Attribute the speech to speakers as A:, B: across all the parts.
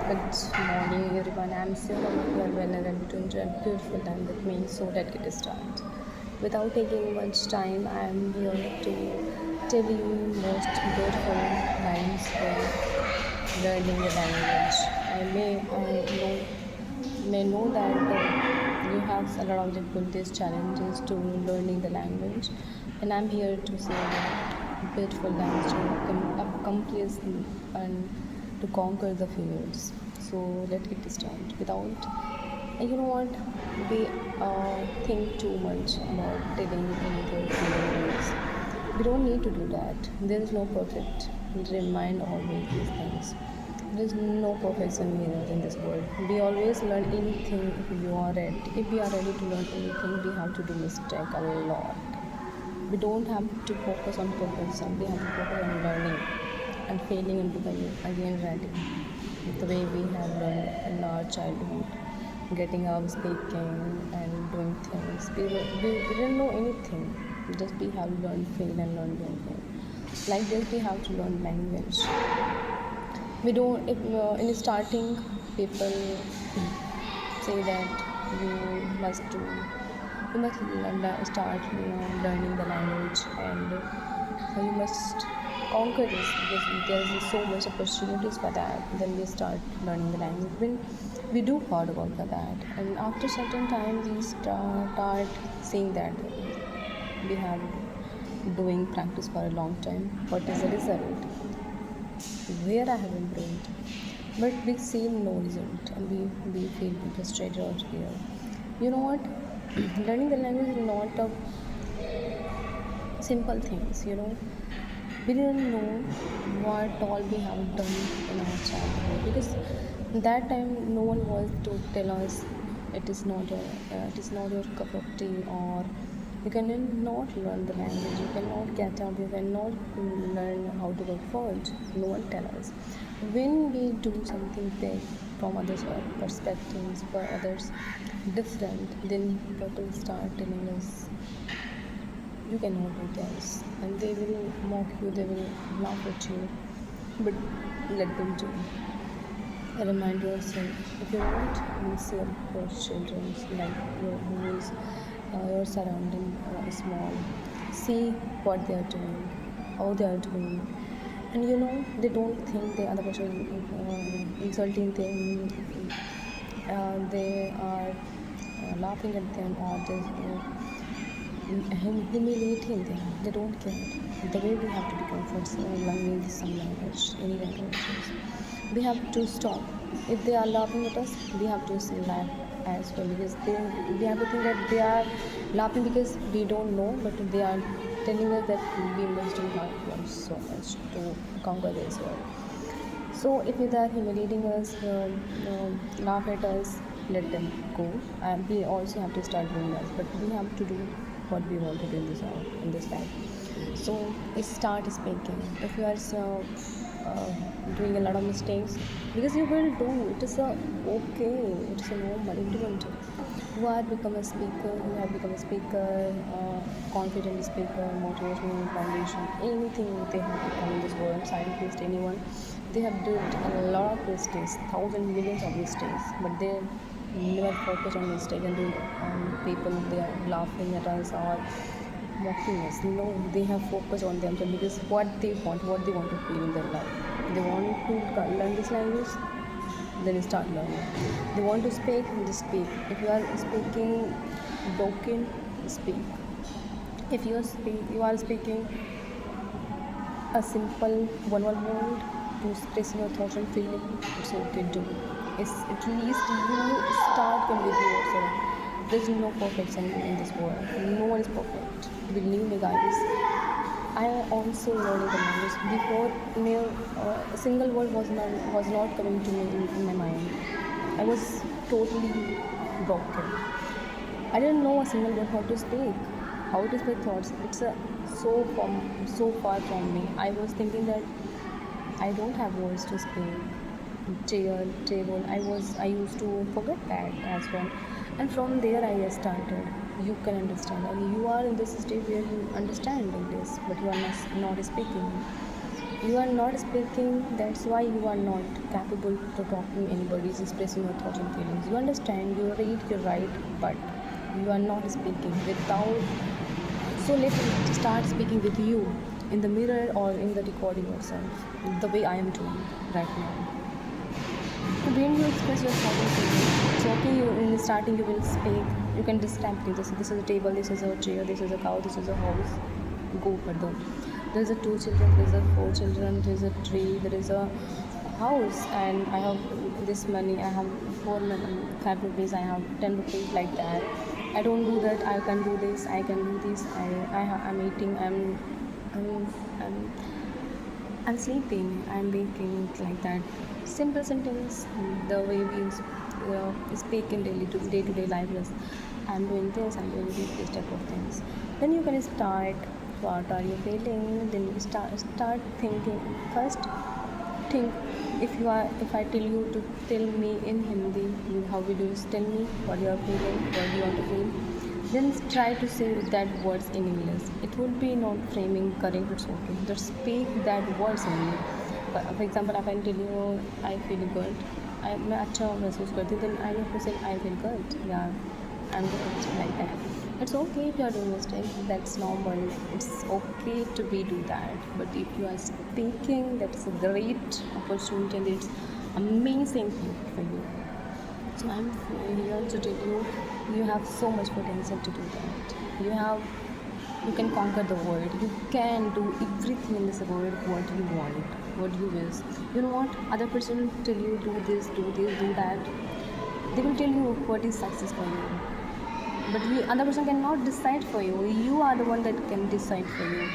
A: Good morning, everyone. I'm Sia. Hope you are well and ready to enjoy a beautiful time with me. So let's get started. Without taking much time, I'm here to tell you most beautiful lines for learning a language. I may know that you have a lot of difficulties, challenges to learning the language, and I'm here to say that beautiful lines to accomplish and to conquer the fears. So let's get started. Without, you know what, we think too much about telling another human beings. We don't need to do that. There is no perfect. Remind always these things. There is no perfection here in this world. We always learn anything if you are ready. If we are ready to learn anything, we have to do mistake a lot. We don't have to focus on perfection. We have to focus on learning and failing and becoming again ready. The way we have learned in our childhood, getting up, speaking, and doing things. We didn't know anything. Just we have learned, fail, and learn, fail. Like this, we have to learn language. We don't. If in starting, people say that you must do you must start learning the language, and you must conquer this because there is so much opportunities for that. Then we start learning the language when we do hard work for that, and after certain time we start seeing that we have doing practice for a long time. What is the result? Where I have improved, but we see no result, and we feel frustrated or scared. You know what? Learning the language is not a simple things. We didn't know what all we have done in our childhood because that time no one was to tell us it is not your cup of tea, or you cannot learn the language, you cannot get up, you cannot learn how to work forward. No one tell us. When we do something big from others perspectives, for others different, then people start telling us you cannot do this, and they will mock you, they will laugh at you, but let them do. Remind yourself, if you want, you see your children, like your who is your surrounding small, see what they are doing, how they are doing, and they don't think the other person insulting them, they are laughing at them, or just humiliating them. They don't care. The way we have to become first learning some language, any languages, we have to stop. If they are laughing at us, we have to laugh as well, because we have to think that they are laughing because we don't know, but they are telling us that we must do hard work so much to conquer this world. So if they are humiliating us, laugh at us, let them go. And we also have to start doing that. But we have to do what we want to do in this life. So start speaking. If you are doing a lot of mistakes, because you will do, it is okay, it is a normal, everyone do. Who have become a speaker, confident speaker, motivational foundation, anything they have become in this world, scientist, anyone, they have done a lot of mistakes, thousands, millions of mistakes, but they never focus on mistake and do people they are laughing at us or mocking us. No, they have focused on themselves, because what they want to feel in their life. They want to learn this language, then start learning. They want to speak, just speak. If you are speaking broken, speak. If you are speaking a simple one word to express your thoughts and feelings, it's okay to do. It's at least you start convincing yourself. There's no perfection in this world. No one is perfect. Believe me, guys. I am also learning the language. Before, a single word was not coming to me in my mind. I was totally broken. I didn't know a single word how to speak thoughts. It's so far from me. I was thinking that I don't have words to speak. Chair, table. I used to forget that as well, and from there I started. You can understand, and you are in this stage where you understand English, but you are not speaking. You are not speaking, that's why you are not capable to talk to anybody, expressing your thoughts and feelings. You understand, you read, you write, but you are not speaking without. So let's start speaking with you in the mirror or in the recording yourself, the way I am doing right now. When you express your thoughts and feelings, it's okay. You in the starting you will speak. You can describe things. This is a table. This is a chair. This is a cow. This is a house. Go further. There is a 2 children. There is a 4 children. There is a tree. There is a house. And I have this money. I have 5 rupees. I have 10 rupees. Like that. I don't do that. I can do this. I can do this. I'm eating. I'm, I'm I'm sleeping, I'm waking, like that. Simple sentence, the way we speak in day-to-day life is, I'm doing this, I'm doing this type of things. Then you can start, what are you feeling? Then you start thinking. First, think, if I tell you to tell me in Hindi, how will you tell me what you are feeling, what you want to feel? Then try to say that words in English. It would be not framing correct, it's okay. Just speak that words only. For example, if I tell you I feel good, मैं अच्छा महसूस करती, then I have to say I feel good. Yeah, I'm good, like that. It's okay if you are doing mistakes. That's normal. It's okay to be do that. But if you are speaking, that's a great opportunity and it's amazing thing for you. So I'm here to tell you, you have so much potential to do that. You can conquer the world. You can do everything in this world what you want, what you wish. You know what? Other person tell you do this, do that. They will tell you what is success for you. But other person cannot decide for you. You are the one that can decide for you.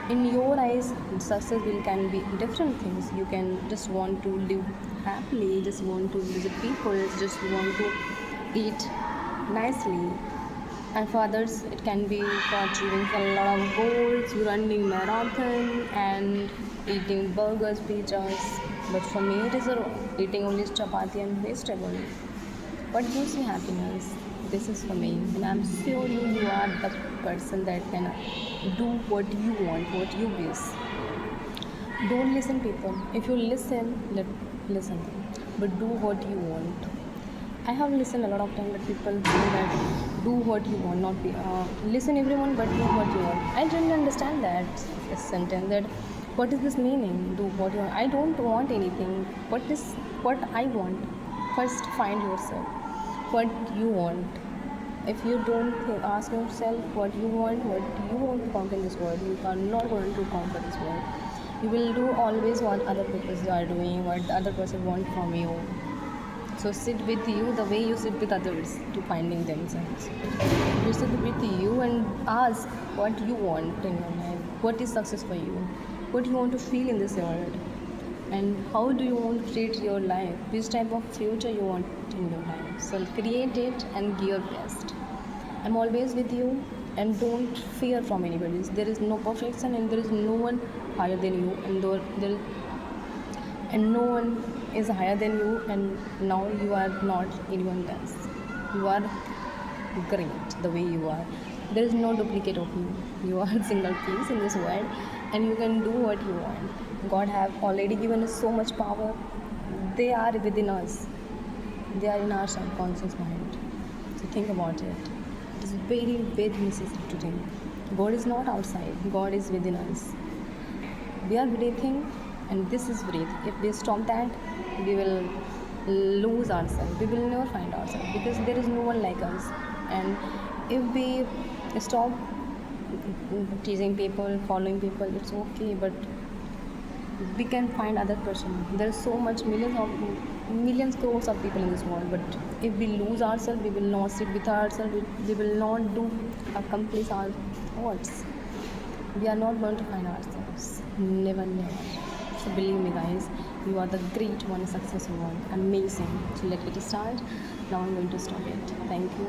A: In your eyes, success can be different things. You can just want to live happily, just want to visit people, just want to eat nicely. And for others, it can be for achieving a lot of goals, running marathon and eating burgers, pizzas. But for me, it is eating only chapati and vegetable. What gives you happiness? This is for me, and I'm sure you are the person that can do what you want, what you wish. Don't listen people. If you listen, listen, but do what you want. I have listened a lot of time that people say that do what you want, not be listen everyone, but do what you want. I didn't understand that sentence. That what is this meaning? Do what you want. I don't want anything. What is what I want? First, find yourself. What you want. If you don't ask yourself what you want to conquer in this world, you are not going to conquer this world. You will do always what other people are doing, what the other person wants from you. So sit with you the way you sit with others to finding themselves. You sit with you and ask what you want in your life. What is success for you? What you want to feel in this world? And how do you want to create your life? Which type of future you want in your life? So create it and give your best. I'm always with you, and don't fear from anybody. There is no perfection and there is no one higher than you, and no one is higher than you, and now you are not anyone else. You are great the way you are. There is no duplicate of you. You are a single piece in this world, and you can do what you want. God have already given us so much power. They are within us. They are in our subconscious mind. So think about it. It is very, very necessary to think. God is not outside. God is within us. We are breathing, and this is breath. If we stop that, we will lose ourselves. We will never find ourselves because there is no one like us. And if we stop teasing people, following people, it's okay. But we can find other person. There's so much millions crores of people in this world, but if we lose ourselves, we will not sit with ourselves, we will not do accomplish our thoughts. We are not going to find ourselves. Never. So believe me guys, you are the great one, successful one, amazing. So let it start. Now I'm going to stop it. Thank you.